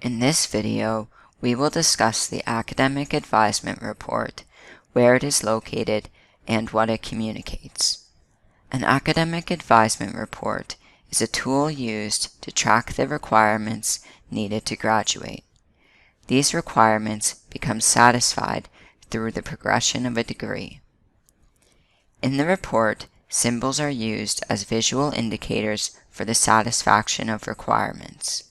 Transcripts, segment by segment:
In this video, we will discuss the Academic Advisement Report, where it is located, and what it communicates. An Academic Advisement Report is a tool used to track the requirements needed to graduate. These requirements become satisfied through the progression of a degree. In the report, symbols are used as visual indicators for the satisfaction of requirements.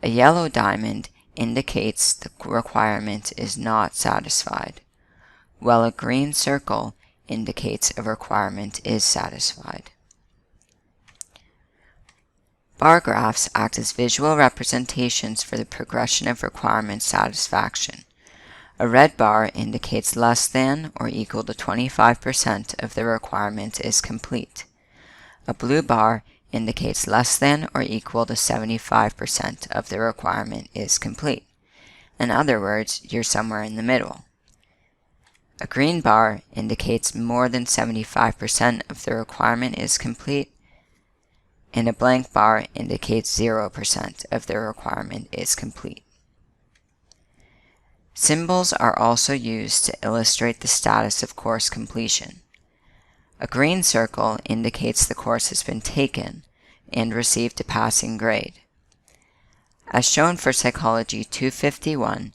A yellow diamond indicates the requirement is not satisfied, while a green circle indicates a requirement is satisfied. Bar graphs act as visual representations for the progression of requirement satisfaction. A red bar indicates less than or equal to 25% of the requirement is complete. A blue bar indicates less than or equal to 75% of the requirement is complete. In other words, you're somewhere in the middle. A green bar indicates more than 75% of the requirement is complete, and a blank bar indicates 0% of the requirement is complete. Symbols are also used to illustrate the status of course completion. A green circle indicates the course has been taken and received a passing grade. As shown for Psychology 251,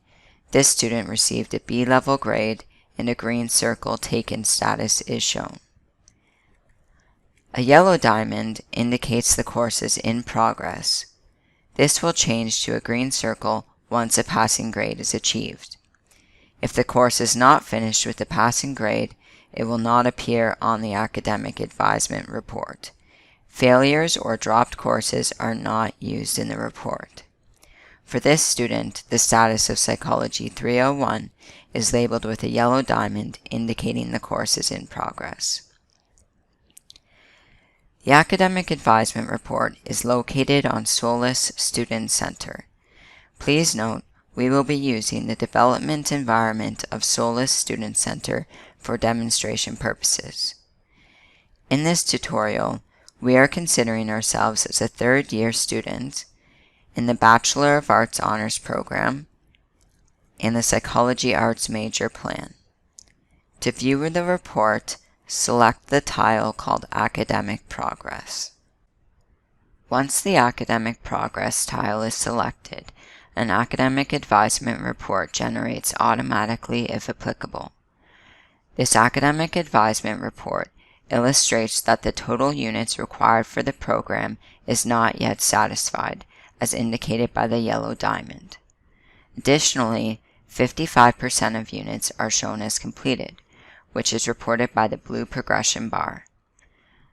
this student received a B-level grade and a green circle taken status is shown. A yellow diamond indicates the course is in progress. This will change to a green circle once a passing grade is achieved. If the course is not finished with a passing grade, it will not appear on the Academic Advisement Report. Failures or dropped courses are not used in the report. For this student, the status of Psychology 301 is labeled with a yellow diamond indicating the course is in progress. The Academic Advisement Report is located on SOLUS Student Center. Please note, we will be using the development environment of SOLUS Student Center for demonstration purposes. In this tutorial, we are considering ourselves as a third-year student in the Bachelor of Arts Honors Program and the Psychology Arts Major Plan. To view the report, select the tile called Academic Progress. Once the Academic Progress tile is selected, an Academic Advisement Report generates automatically if applicable. This Academic Advisement Report illustrates that the total units required for the program is not yet satisfied, as indicated by the yellow diamond. Additionally, 55% of units are shown as completed, which is reported by the blue progression bar.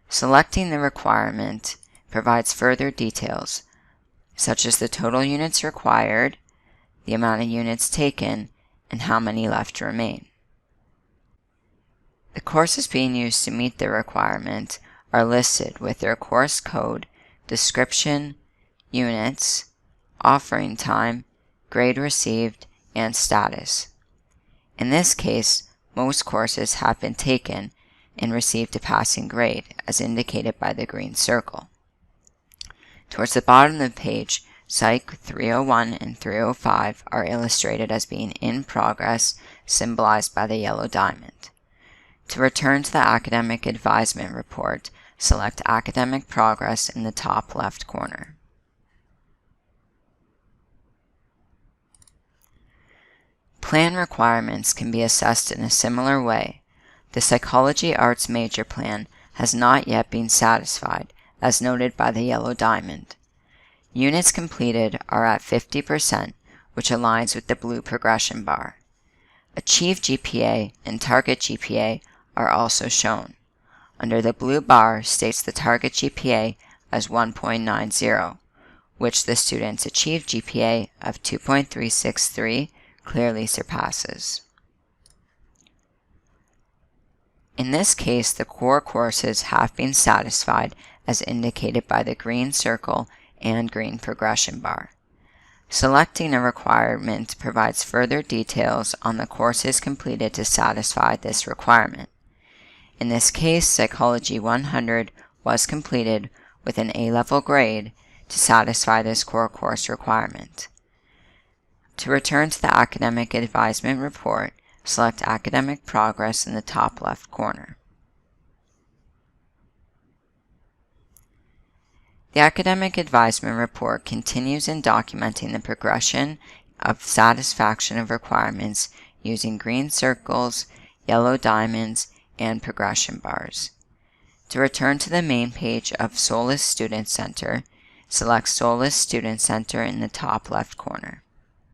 Selecting the requirement provides further details, such as the total units required, the amount of units taken, and how many left remain. The courses being used to meet the requirement are listed with their course code, description, units, offering time, grade received, and status. In this case, most courses have been taken and received a passing grade, as indicated by the green circle. Towards the bottom of the page, Psych 301 and 305 are illustrated as being in progress, symbolized by the yellow diamond. To return to the Academic Advisement Report, select Academic Progress in the top left corner. Plan requirements can be assessed in a similar way. The Psychology Arts Major Plan has not yet been satisfied, as noted by the yellow diamond. Units completed are at 50%, which aligns with the blue progression bar. Achieved GPA and Target GPA are also shown. Under the blue bar states the Target GPA as 1.90, which the student's achieved GPA of 2.363 clearly surpasses. In this case, the core courses have been satisfied as indicated by the green circle and green progression bar. Selecting a requirement provides further details on the courses completed to satisfy this requirement. In this case, Psychology 100 was completed with an A-level grade to satisfy this core course requirement. To return to the Academic Advisement Report, select Academic Progress in the top left corner. The Academic Advisement Report continues in documenting the progression of satisfaction of requirements using green circles, yellow diamonds, and progression bars. To return to the main page of SOLUS Student Center, select SOLUS Student Center in the top left corner.